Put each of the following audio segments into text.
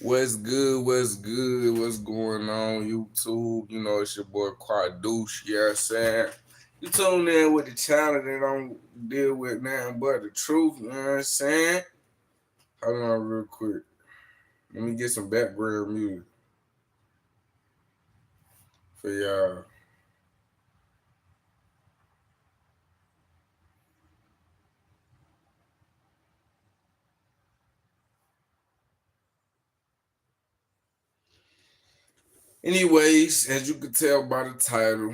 What's good? What's good? What's going on, YouTube? You know, it's your boy Quadeuce, you know what I'm saying? You tune in with the channel that don't deal with nothing but the truth, you know what I'm saying? Hold on real quick. Let me get some background music for y'all. Anyways, as you can tell by the title,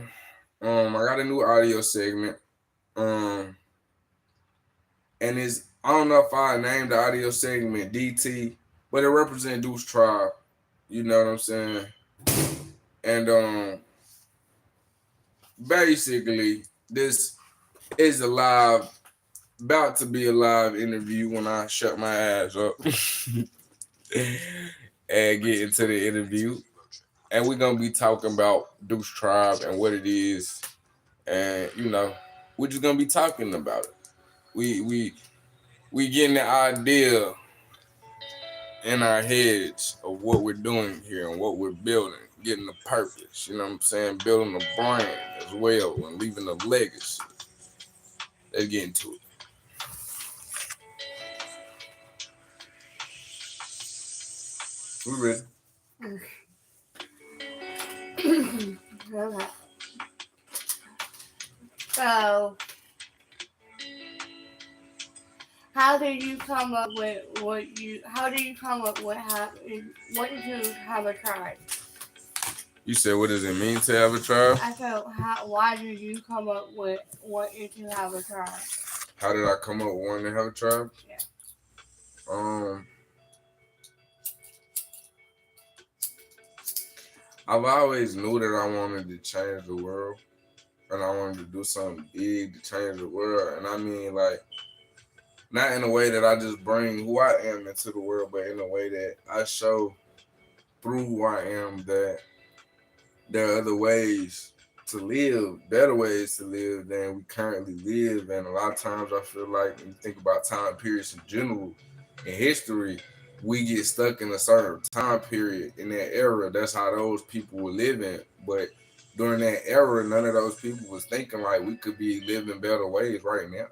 I got a new audio segment. Um, and it's I don't know if I named the audio segment DT, but it represents Deuce Tribe. You know what I'm saying? And basically, this is a live, about to be a live interview when I shut my ass up and get into the interview. And we're gonna be talking about Deuce Tribe and what it is, and we're just gonna be talking about it. We getting the idea in our heads of what we're doing here and what we're building, getting the purpose, you know what I'm saying? Building a brand as well and leaving a legacy. Let's get into it. We ready? Okay. So, how did you come up with what you? How did you come up with what did you have a tribe? You said, what does it mean to have a tribe? I said, why did you come up with what is to have a tribe? How did I come up with wanting to have a tribe? Yeah. Um, I've always knew that I wanted to change the world, and I wanted to do something big to change the world. And I mean, like, not in a way that I just bring who I am into the world, but in a way that I show through who I am that there are other ways to live, better ways to live than we currently live. And a lot of times I feel like when you think about time periods in general in history, we get stuck in a certain time period in that era. That's how those people were living. But during that era, none of those people was thinking like we could be living better ways right now.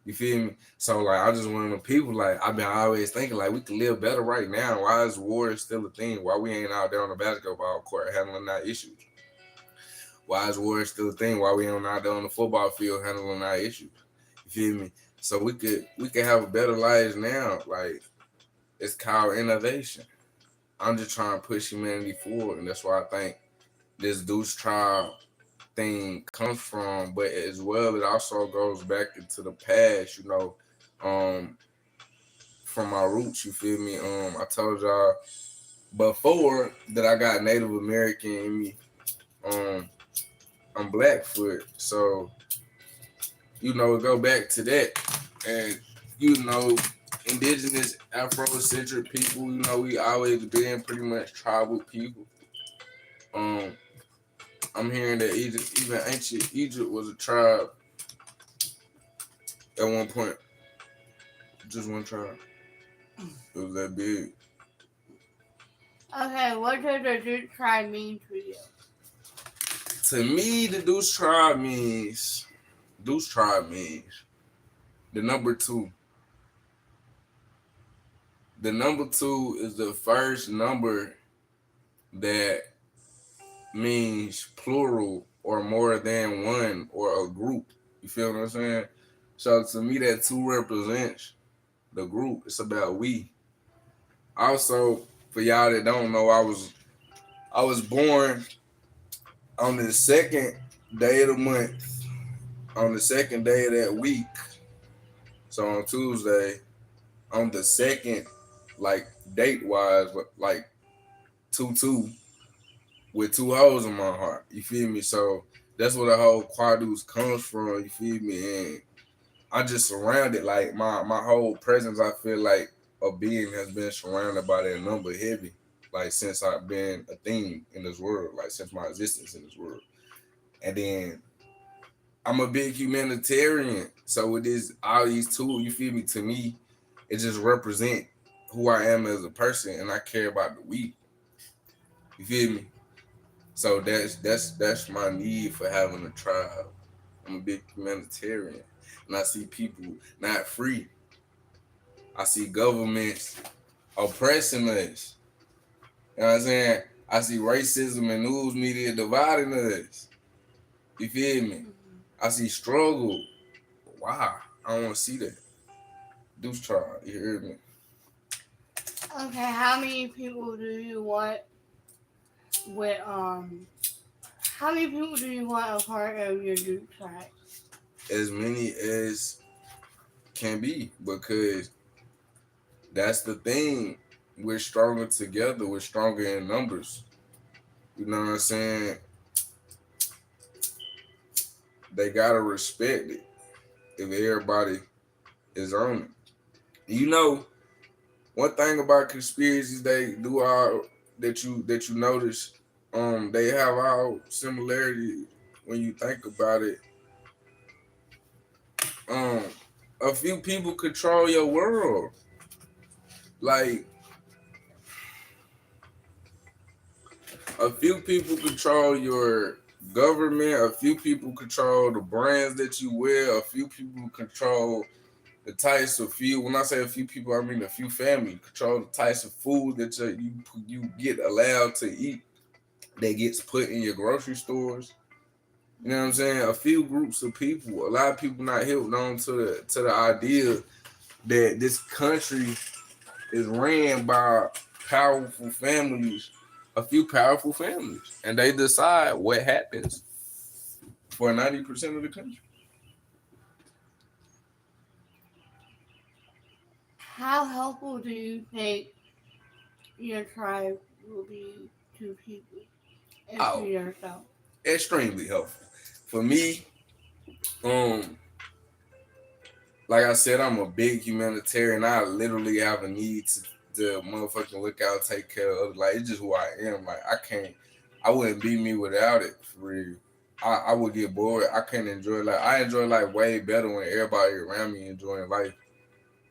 You feel me? So like I just one of the people like I've been always thinking like we can live better right now. Why is war still a thing? Why we ain't out there on the basketball court handling our issues? Why is war still a thing? Why we ain't out there on the football field handling our issues? You feel me? So we could have better lives now. Like it's called innovation. I'm just trying to push humanity forward, and that's why I think this Deuce Trial thing comes from. But as well, it also goes back into the past. Um, from my roots. You feel me? I told y'all before that I got Native American in me. Um, I'm Blackfoot, so go back to that, and indigenous Afrocentric people. We always been pretty much tribal people. Um, I'm hearing that even ancient Egypt was a tribe at one point, just one tribe. It was that big. Okay, what does the Duke tribe mean to you? To me, the Deuce tribe means the number two. The number two is the first number that means plural or more than one or a group. You feel what I'm saying? So to me, that two represents the group. It's about we. Also, for y'all that don't know, I was born on the second day of the month, on the second day of that week. So on Tuesday, on the second, like date wise, like 2-2 with two holes in my heart. You feel me? So that's where the whole Quadeuce comes from. You feel me? And I just surrounded like my whole presence. I feel like a being has been surrounded by that number heavy. Like since I've been a thing in this world, like since my existence in this world. And then I'm a big humanitarian. So with this all these tools, you feel me? To me, it just represent who I am as a person, and I care about the we. You feel me? So that's my need for having a tribe. I'm a big humanitarian, and I see people not free. I see governments oppressing us. You know what I'm saying? I see racism and news media dividing us. You feel me? I see struggle. Why? I don't want to see that. Deuce tribe. You hear me? Okay, how many people do you want with how many people do you want a part of your group tribe? As many as can be, because that's the thing. We're stronger together. We're stronger in numbers. You know what I'm saying? They gotta respect it if everybody is on it. You know, one thing about conspiracies they do all that you notice, they have all similarity when you think about it. Um, a few people control your world. Like a few people control your government, a few people control the brands that you wear, a few people control the types of food. When I say a few people, I mean a few family control the types of food that you get allowed to eat that gets put in your grocery stores. You know what I'm saying? A few groups of people, a lot of people not held on to the idea that this country is ran by powerful families, a few powerful families, and they decide what happens for 90% of the country. How helpful do you think your tribe will be to people and to Oh, yourself? extremely helpful. For me, um, like I said, I'm a big humanitarian. I literally have a need to motherfucking look out, take care of. Like it's just who I am. Like I can't, I wouldn't be me without it. For real, I would get bored. I can't enjoy life. I enjoy life way better when everybody around me enjoying life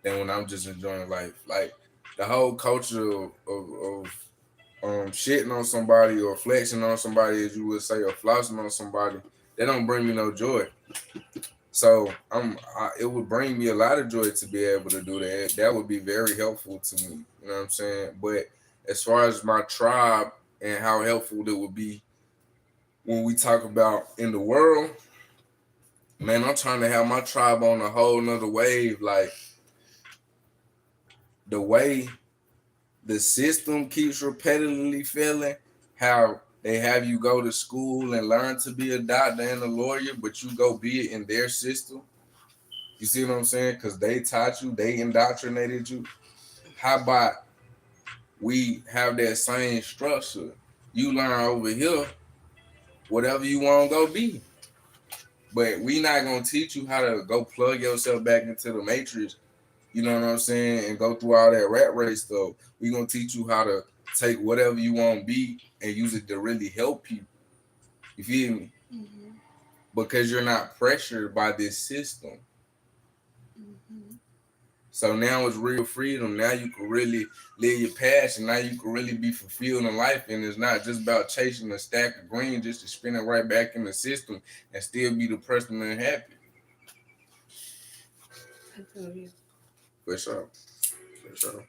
than when I'm just enjoying life. Like the whole culture of shitting on somebody or flexing on somebody, as you would say, or flossing on somebody, that don't bring me no joy. So it would bring me a lot of joy to be able to do that. That would be very helpful to me. You know what I'm saying? But as far as my tribe and how helpful it would be when we talk about in the world, man, I'm trying to have my tribe on a whole nother wave. Like the way the system keeps repetitively failing, how they have you go to school and learn to be a doctor and a lawyer, but you go be it in their system. You see what I'm saying? Because they taught you, they indoctrinated you. How about we have that same structure? You learn over here whatever you want to go be. But we not gonna teach you how to go plug yourself back into the matrix. You know what I'm saying? And go through all that rat race stuff. We gonna teach you how to take whatever you want to be and use it to really help people. You feel me? Mm-hmm. Because you're not pressured by this system. Mm-hmm. So now it's real freedom. Now you can really live your passion. Now you can really be fulfilled in life. And it's not just about chasing a stack of green just to spin it right back in the system and still be depressed and unhappy. I feel you. For sure. For sure.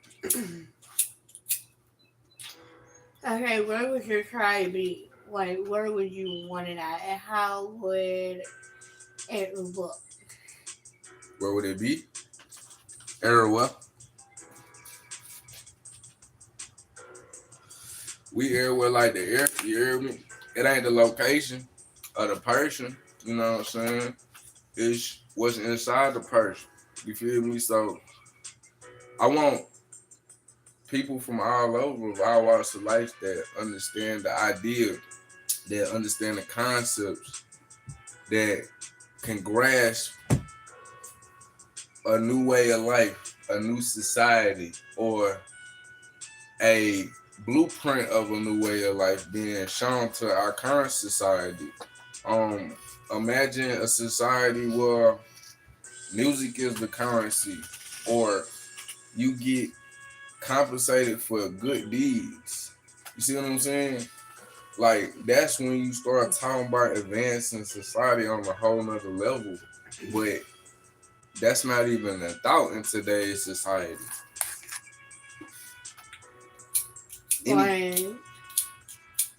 Okay, where would your tribe be? Like, where would you want it at, and how would it look? Where would it be? Everywhere. We everywhere like the air. You hear me? It ain't the location of the person. You know what I'm saying? It's what's inside the person. You feel me? So I want people from all over of all walks of life that understand the idea, that understand the concepts, that can grasp a new way of life, a new society, or a blueprint of a new way of life being shown to our current society. Um, Imagine a society where music is the currency, or you get compensated for good deeds. You see what I'm saying? Like that's when you start talking about advancing society on a whole nother level. But that's not even a thought in today's society. Any Like,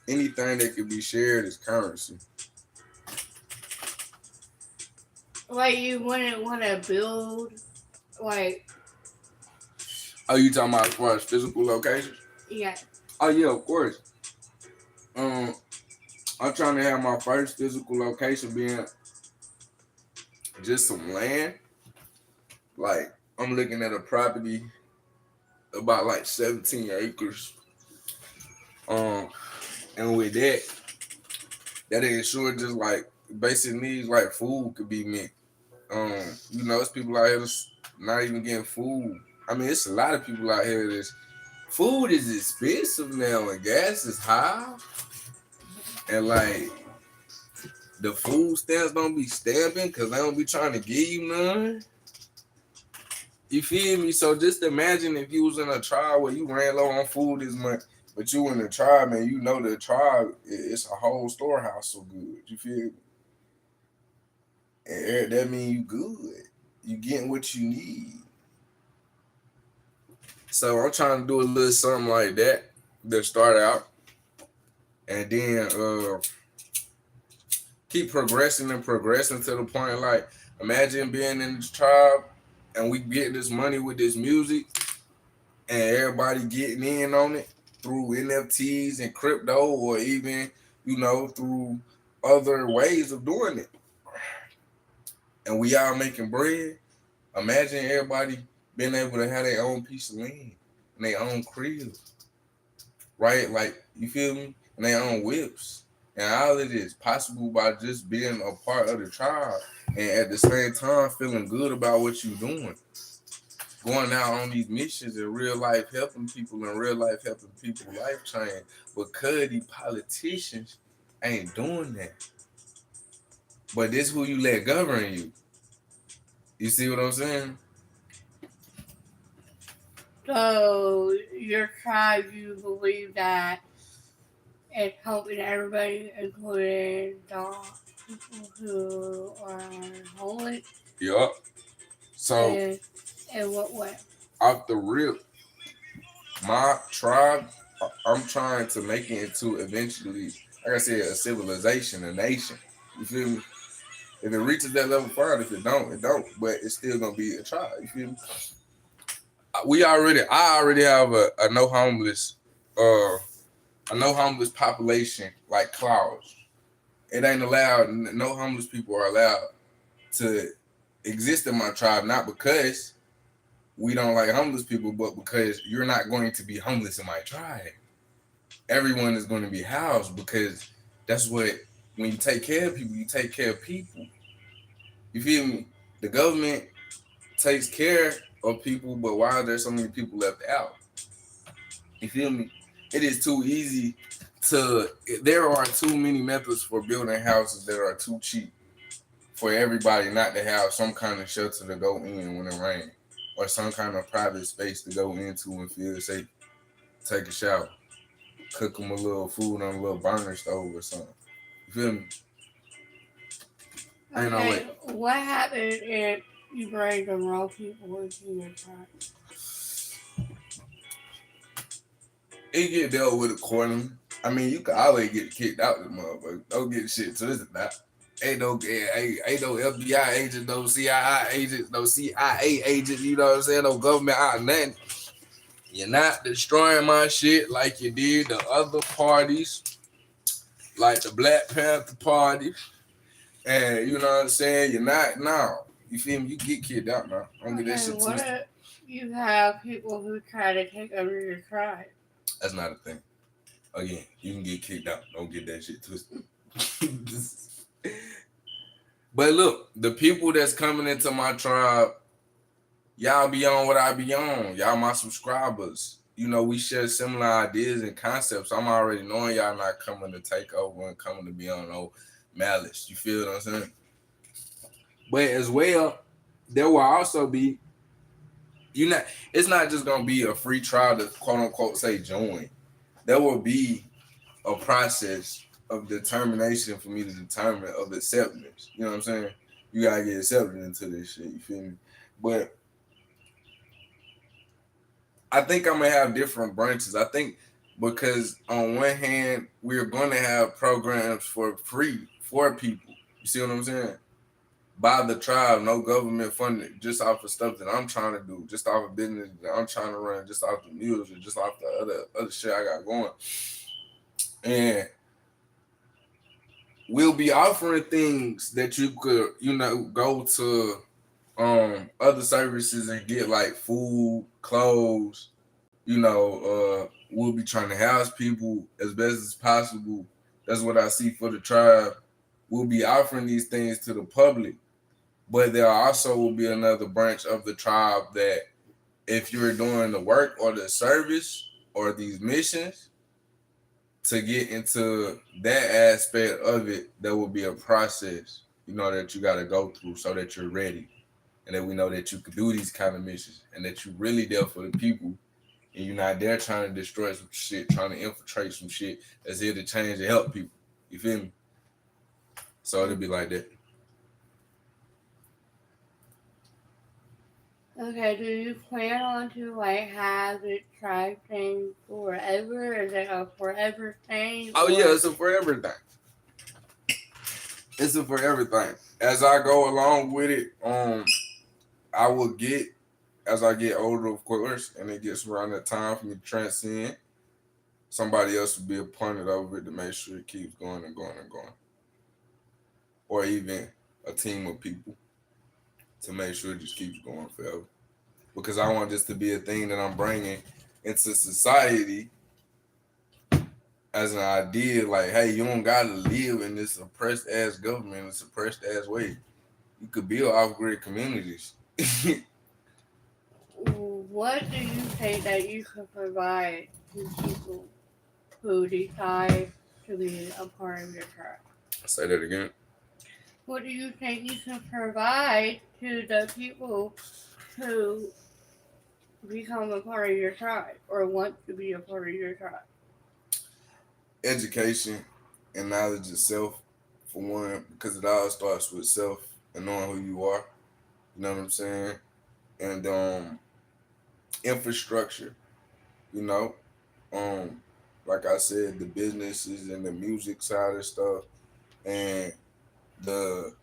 anything that can be shared is currency. you wouldn't want to build, like, Oh, you talking about as far as physical locations? yeah. Oh yeah, of course. Um, I'm trying to have my first physical location being just some land. Like I'm looking at a property about like 17 acres. Um, and with that ensure just like basic needs like food could be met. It's people out here that's not even getting food. I mean, it's a lot of people out here that's food is expensive now and gas is high. And like the food stamps don't be stamping because they don't be trying to give you none. You feel me? So just imagine if you was in a tribe where you ran low on food this month, but you in the tribe, man, you know the tribe it's a whole storehouse of goods. You feel me? And that mean you good. You getting what you need. So I'm trying to do a little something like that to start out, and then keep progressing and progressing to the point like imagine being in this tribe and we getting this money with this music and everybody getting in on it through NFTs and crypto or even through other ways of doing it, and we all making bread. Imagine everybody being able to have their own piece of land and their own crib, right? Like you feel me? And their own whips. And all of this possible by just being a part of the tribe and at the same time feeling good about what you're doing. Going out on these missions in real life, helping people in real life, helping people life change. Because these politicians ain't doing that. But this who you let govern you. You see what I'm saying? So, your tribe, you believe that it's helping everybody, including the people who are homeless? Yup. So And in what way? off the rip, my tribe, I'm trying to make it into eventually, like I said, a civilization, a nation. You feel me? If it reaches that level, fine. If it don't, it don't. But it's still gonna be a tribe. You feel me? I already have a no homeless, a no homeless population like clause. It ain't allowed. No homeless people are allowed to exist in my tribe, not because we don't like homeless people, but because you're not going to be homeless in my tribe. Everyone is going to be housed because that's what when you take care of people, you take care of people. You feel me? The government takes care of people, but why are there so many people left out? You feel me? It is too easy to. There are too many methods for building houses that are too cheap for everybody not to have some kind of shelter to go in when it rains, or some kind of private space to go into and feel safe. Take a shower, cook them a little food on a little burner stove or something. You feel me? Ain't no way. Okay, what happens if you bring the wrong people into your tribe? It get dealt with accordingly. I mean, you can always get kicked out of the motherfucker. Don't get shit twisted now. Ain't no FBI agent, no CIA agent, no CIA agent, you know what I'm saying? No government out nothing. You're not destroying my shit like you did the other parties, like the Black Panther Party. And you know what I'm saying? You're not now. You feel me? You get kicked out now. Don't get that Okay, shit what twisted. if you have people who try to take over your tribe? That's not a thing. Again, you can get kicked out. Don't get that shit twisted. But look, the people that's coming into my tribe, y'all be on what I be on. Y'all my subscribers. We share similar ideas and concepts. I'm already knowing y'all not coming to take over and coming to be on no malice. You feel what I'm saying? But as well, there will also be You not. It's not just gonna be a free trial to quote unquote say join. There will be a process of determination for me to determine of acceptance. You know what I'm saying? You gotta get accepted into this shit. You feel me? But I think I'm gonna have different branches. I think because on one hand we're gonna have programs for free for people. You see what I'm saying? By the tribe, no government funding, just off of stuff that I'm trying to do, just off of business that I'm trying to run, just off the music, just off the other shit I got going. And we'll be offering things that you could, go to other services and get like food, clothes, we'll be trying to house people as best as possible. That's what I see for the tribe. We'll be offering these things to the public, but there also will be another branch of the tribe that if you're doing the work or the service or these missions, to get into that aspect of it, there will be a process, that you got to go through so that you're ready and that we know that you can do these kind of missions and that you really there for the people and you're not there trying to destroy some shit, trying to infiltrate some shit that's here to change and help people. You feel me? So it'll be like that. Okay, do you plan on to like have the tribe thing forever? Is it a forever thing? Oh yeah, it's a forever thing. It's a forever thing. As I go along with it, I will get as I get older, of course, and it gets around that time for me to transcend. Somebody else will be appointed over it to make sure it keeps going and going and going, or even a team of people to make sure it just keeps going forever. Because I want this to be a thing that I'm bringing into society as an idea, like, hey, you don't gotta live in this oppressed ass government, this oppressed ass way. You could build off grid communities. What do you think that you could provide to people who decide to be a part of your tribe? Say that again. What do you think you can provide to the people who become a part of your tribe or want to be a part of your tribe? Education and knowledge of self, for one, because it all starts with self and knowing who you are. You know what I'm saying? And infrastructure. You know, um, like I said, the businesses and the music side of stuff, and the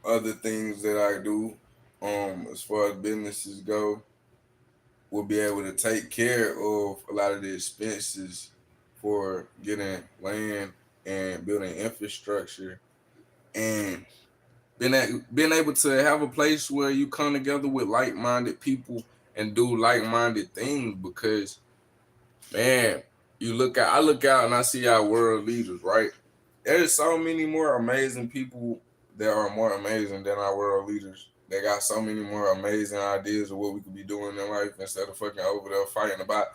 other things that I do, as far as businesses go, will be able to take care of a lot of the expenses for getting land and building infrastructure and being able to have a place where you come together with like-minded people and do like-minded things. Because man, I look out and I see our world leaders, right? There's so many more amazing people that are more amazing than our world leaders. They got so many more amazing ideas of what we could be doing in life instead of fucking over there fighting about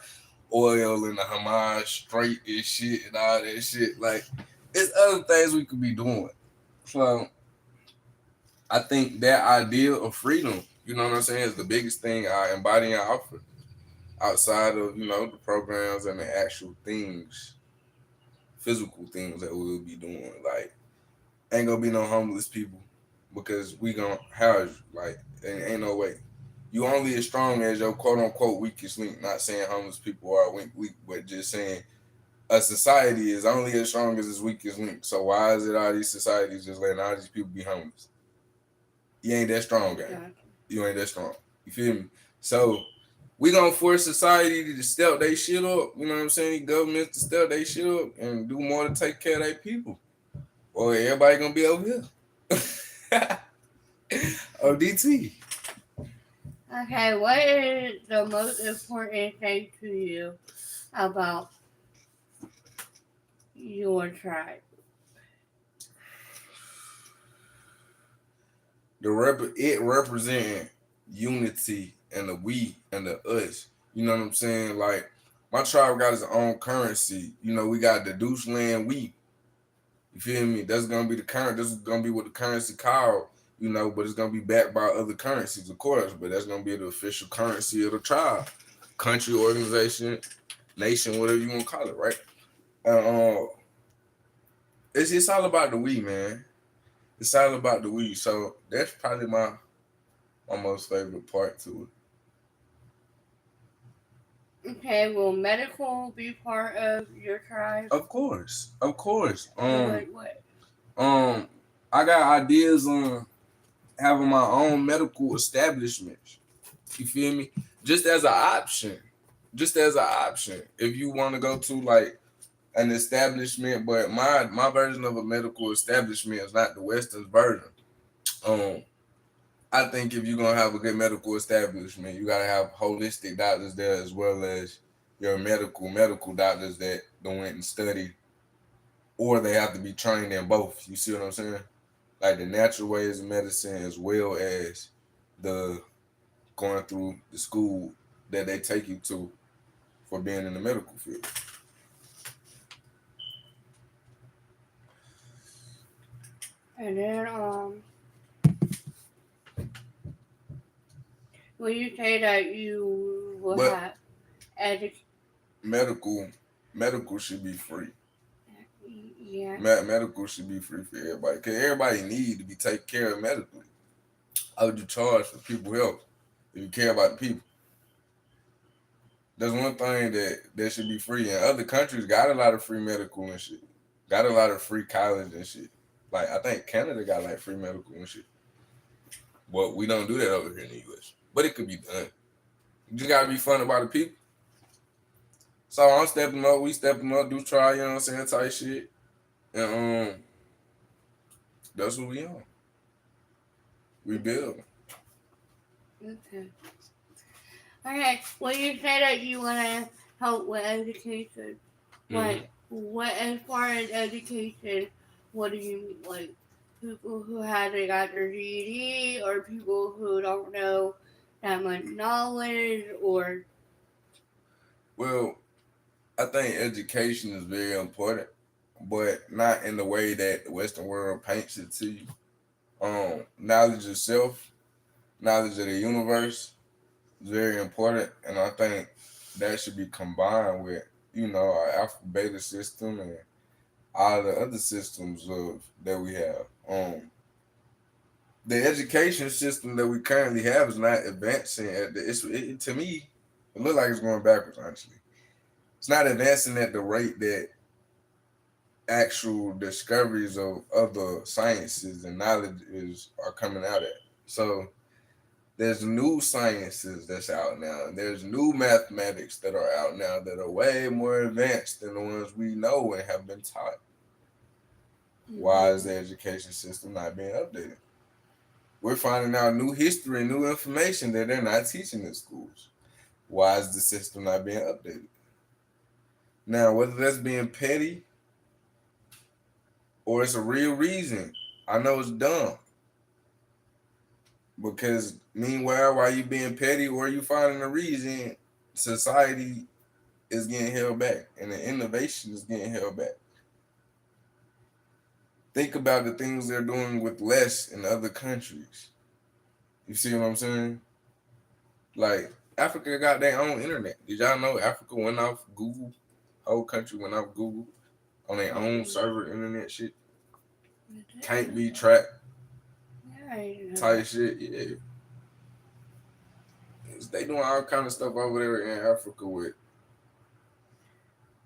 oil and the Hamas Strait and shit and all that shit. Like, there's other things we could be doing. So I think that idea of freedom, you know what I'm saying, is the biggest thing I embody and offer outside of, the programs and the actual things, physical things that we'll be doing. Like, ain't gonna be no homeless people because we gonna house you. Like, ain't no way. You only as strong as your quote unquote weakest link. Not saying homeless people are weak, but just saying a society is only as strong as its weakest link. So why is it all these societies just letting all these people be homeless? You ain't that strong, guy. Yeah. You ain't that strong. You feel me? So we gonna force society to step their shit up. You know what I'm saying? Governments to step their shit up and do more to take care of their people. Or everybody gonna be over here. ODT. Okay, what is the most important thing to you about your tribe? It representing unity and the we and the us. You know what I'm saying? Like, my tribe got its own currency. We got the Deuce Land we. You feel me? That's gonna be the current. This is gonna be what the currency called. but it's gonna be backed by other currencies, of course. But that's gonna be the official currency of the tribe, country, organization, nation, whatever you want to call it, right? Uh, it's all about the we, man. It's all about the we. So that's probably my most favorite part to Okay, will medical be part of your tribe? it. Of course, of course. What? Um, I got ideas on having my own medical establishment. You feel me? Just as an option. Just as an option. If you want to go to like an establishment, but my version of a medical establishment is not the Western version. Um, I think if you're gonna have a good medical establishment, you gotta have holistic doctors there as well as your medical doctors that don't went and study, or they have to be trained in both. You see what I'm saying? Like the natural ways of medicine as well as the going through the school that they take you to for being in the medical field. And then will you say that you will But have education? medical medical should be free. Yeah. Medical should be free for everybody because everybody need to be taken care of medically. How would you charge for people health if you care about the people? There's one thing that should be free, and other countries got a lot of free medical and shit. Got a lot of free college and shit. Like I think Canada got like free medical and shit. But we don't do that over here in the US. But it could be done. You just gotta be fun about the people. So I'm stepping up, we stepping up, do try, you know what I'm saying, type shit. And that's what we on. We build. Okay. Okay. Well, you say that you want to help with education. Like, what as far as education, what do you mean? Like, people who haven't got their GED, or people who don't know that much knowledge, or Well, I think education is very important, but not in the way that the Western world paints it to you. Knowledge of self, knowledge of the universe is very important, and I think that should be combined with our alpha beta system and all the other systems of that we have. The education system that we currently have is not advancing at to me it looks like it's going backwards. Actually, it's not advancing at the rate that actual discoveries of other sciences and knowledge are coming out at. So there's new sciences that's out now, and there's new mathematics that are out now that are way more advanced than the ones we know and have been taught. Why is the education system not being updated? We're finding out new history and new information that they're not teaching in schools. Why is the system not being updated? Now, whether that's being petty or it's a real reason, I know it's dumb. Because meanwhile, while you being petty or you finding a reason, society is getting held back and the innovation is getting held back. Think about the things they're doing with less in other countries. You see what I'm saying? Like Africa got their own internet. Did y'all know Africa went off Google? Whole country went off Google on their own server internet shit. Can't be tracked. Type shit. Yeah. They doing all kind of stuff over there in Africa with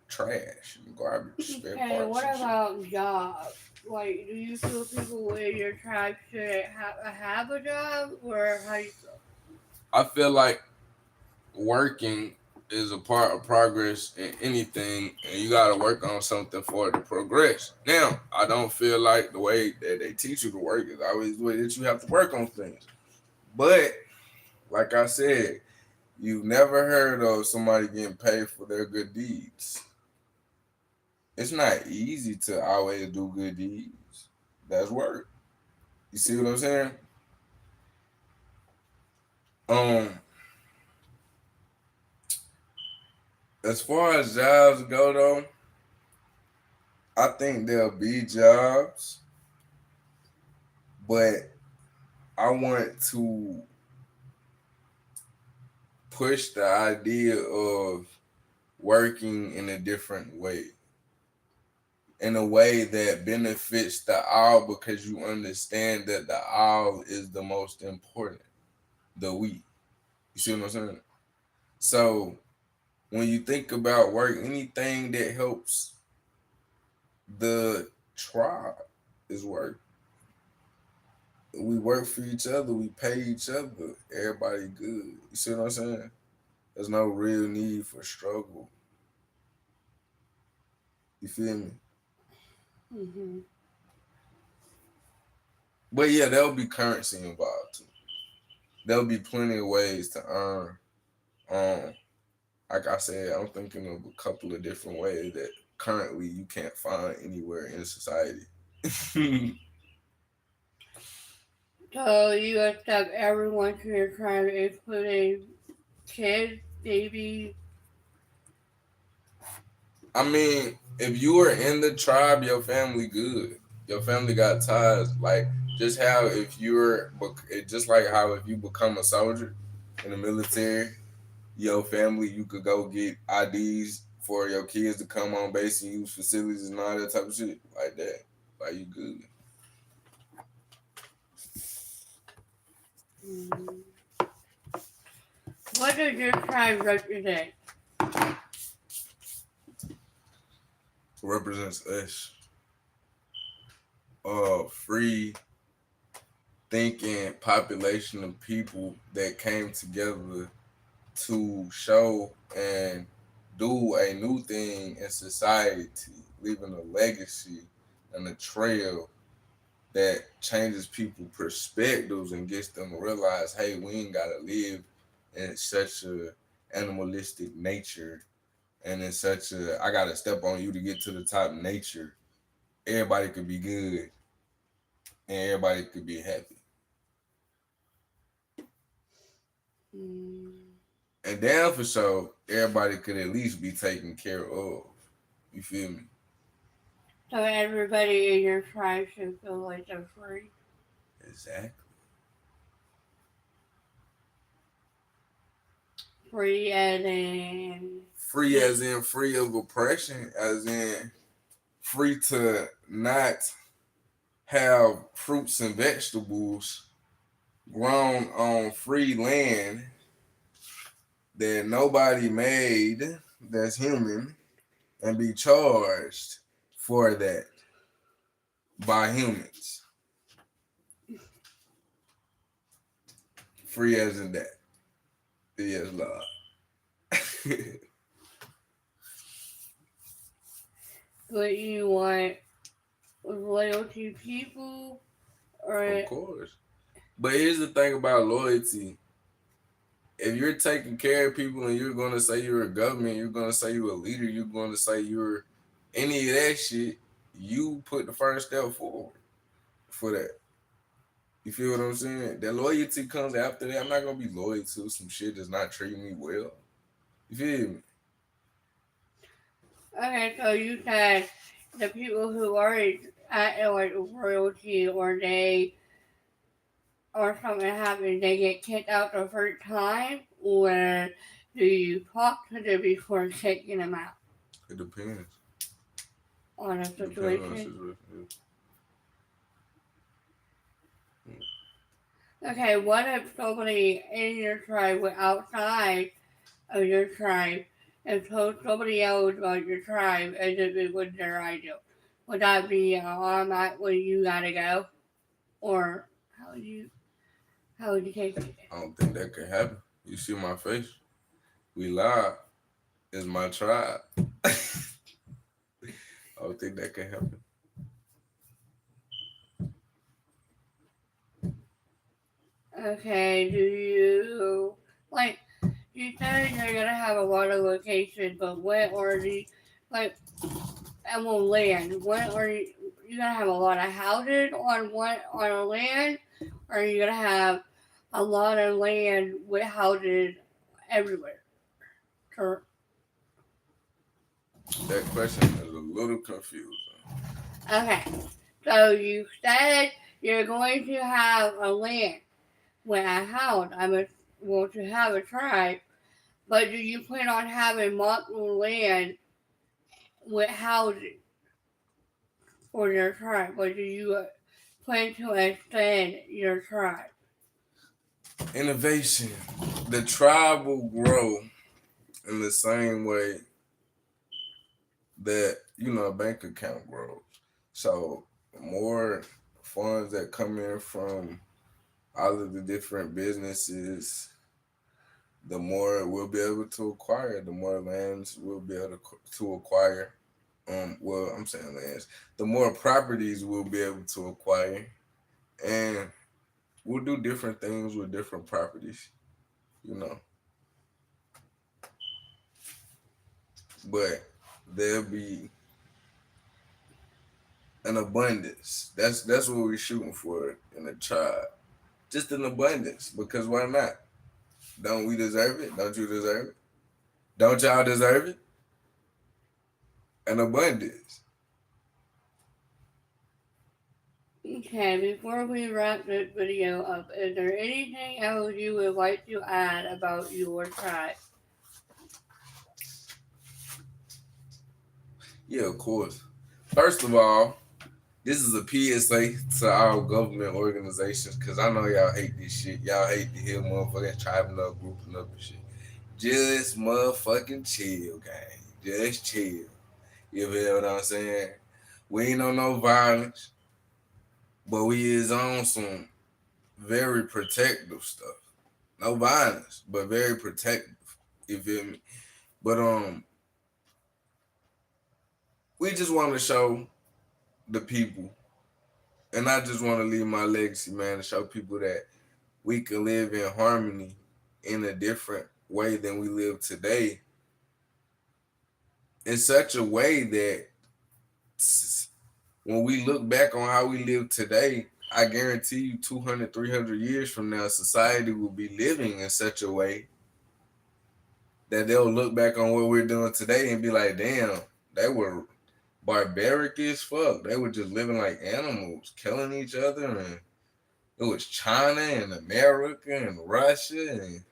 trash and garbage. Okay, what about jobs? Like, do you feel people in your tribe should have a job, or how do you feel? I feel like working is a part of progress in anything, and you got to work on something for it to progress. Now, I don't feel like the way that they teach you to work is always the way that you have to work on things. But, like I said, you've never heard of somebody getting paid for their good deeds. It's not easy to always do good deeds. That's work. You see what I'm saying? As far as jobs go, though, I think there'll be jobs, but I want to push the idea of working in a different way, in a way that benefits the all, because you understand that the all is the most important, the we. You see what I'm saying? So when you think about work, anything that helps the tribe is work. We work for each other, we pay each other, everybody good. You see what I'm saying? There's no real need for struggle. You feel me? Mm-hmm. But yeah, there'll be currency involved too. There'll be plenty of ways to earn. Um, like I said, I'm thinking of a couple of different ways that currently you can't find anywhere in society. So you accept everyone to your tribe, including kids, babies. I mean, if you were in the tribe, your family good. Your family got ties. Like just how if you're, just like how if you become a soldier in the military, your family, you could go get IDs for your kids to come on base and use facilities and all that type of shit like that. Like you good. Mm. What does your tribe represent? Represents us. Free thinking population of people that came together to show and do a new thing in society, leaving a legacy and a trail that changes people's perspectives and gets them to realize, hey, we ain't gotta live in such a animalistic nature and in such a I gotta step on you to get to the top nature. Everybody could be good and everybody could be happy. Mm. And damn for sure, everybody could at least be taken care of. You feel me? So everybody in your tribe should feel like they're free. Exactly. Free as in. Free as in free of oppression, as in free to not have fruits and vegetables grown on free land that nobody made that's human and be charged for that by humans. Free as in that. Yes, Lord. But you want loyalty people or Of course. But here's the thing about loyalty. If you're taking care of people and you're gonna say you're a government, you're gonna say you're a leader, you're gonna say you're any of that shit, you put the first step forward for that. You feel what I'm saying? That loyalty comes after that. I'm not gonna be loyal to some shit that's not treating me well. You feel me? okay, so you said the people who are at like royalty or something happens, they get kicked out the first time, or do you talk to them before kicking them out It depends. on a It depends on the situation? situation. Okay, what if somebody in your tribe went outside of your tribe and told somebody else about your tribe as if it was their idea? Would that be automatically you gotta go? Or how would you take it? I don't think that could happen. You see my face? We live. It's my tribe. I don't think that could happen. Okay, do you like you said you're gonna have a lot of locations, but when are the like and on land, when are you gonna have a lot of houses on a land, or are you gonna have a lot of land with houses everywhere? Or, That question is a little confusing. okay, so you said you're going to have a land with a house. Want to have a tribe, but do you plan on having multiple land with houses for your tribe, or do you plan to extend your tribe? Innovation. The tribe will grow in the same way that a bank account grows. So the more funds that come in from all of the different businesses, the more we'll be able to acquire, the more lands we'll be able to acquire. Well, I'm saying lands. The more properties we'll be able to acquire, and we'll do different things with different properties, you know. But there'll be an abundance. That's what we're shooting for in a tribe. Just an abundance, because why not? Don't we deserve it? Don't you deserve it? Don't y'all deserve it? An abundance. Okay, before we wrap this video up, is there anything else you would like to add about your tribe? Yeah, of course. First of all, this is a PSA to our government organizations, because I know y'all hate this shit. Y'all hate to hear motherfuckers tribing up, grouping up and shit. Just motherfucking chill, gang. Just chill. You feel what I'm saying? We ain't on no violence, but we is on some very protective stuff. No violence, but very protective. You feel me? But we just want to show the people, and I just want to leave my legacy, man, to show people that we can live in harmony in a different way than we live today, in such a way that when we look back on how we live today, I guarantee you 200, 300 years from now, society will be living in such a way that they'll look back on what we're doing today and be like, damn, they were barbaric as fuck. They were just living like animals, killing each other. And it was China and America and Russia. And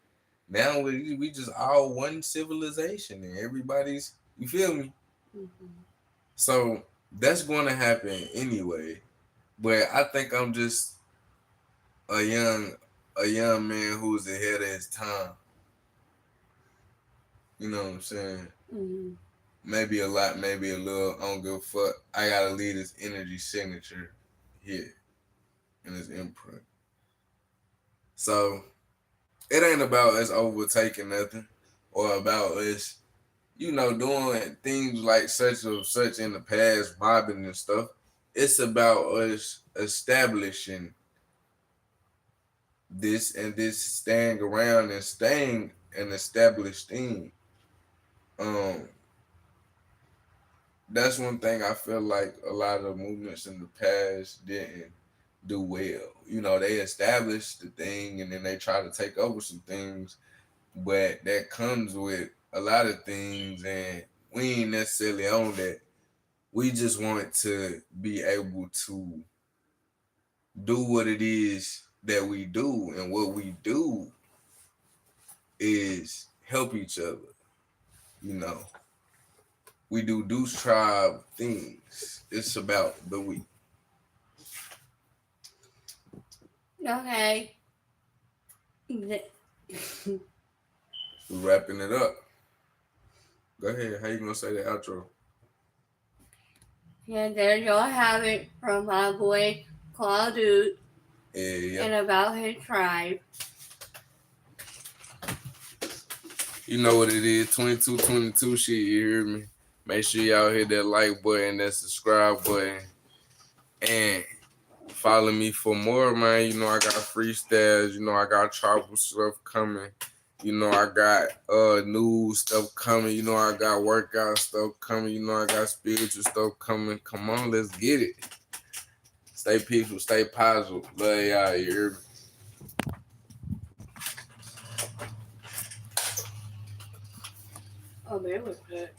now we just all one civilization and everybody's, you feel me? Mm-hmm. So that's going to happen anyway. But I think I'm just a young man who's ahead of his time. You know what I'm saying? Mm-hmm. Maybe a lot, maybe a little. I don't give a fuck. I gotta leave this energy signature here in this imprint. So it ain't about us overtaking nothing or about us, doing things like such or such in the past, mobbing and stuff. It's about us establishing this and this staying around and staying an established thing. Um, that's one thing I feel like a lot of movements in the past didn't do well. They established the thing and then they try to take over some things, but that comes with a lot of things, and we ain't necessarily on that. We just want to be able to do what it is that we do, and what we do is help each other. We do Deuce Tribe things. It's about the we. Okay. We wrapping it up. Go ahead. How you gonna say the outro? Yeah, there y'all have it from my boy Quadeuce Yeah. and about his tribe. You know what it is. 2222 shit, you hear me? Make sure y'all hit that like button, that subscribe button, and follow me for more, man. I got freestyles. I got tribal stuff coming. I got new stuff coming. I got workout stuff coming. I got spiritual stuff coming. Come on, let's get it. Stay peaceful, stay positive. Love y'all, you hear me? Oh, man, was good.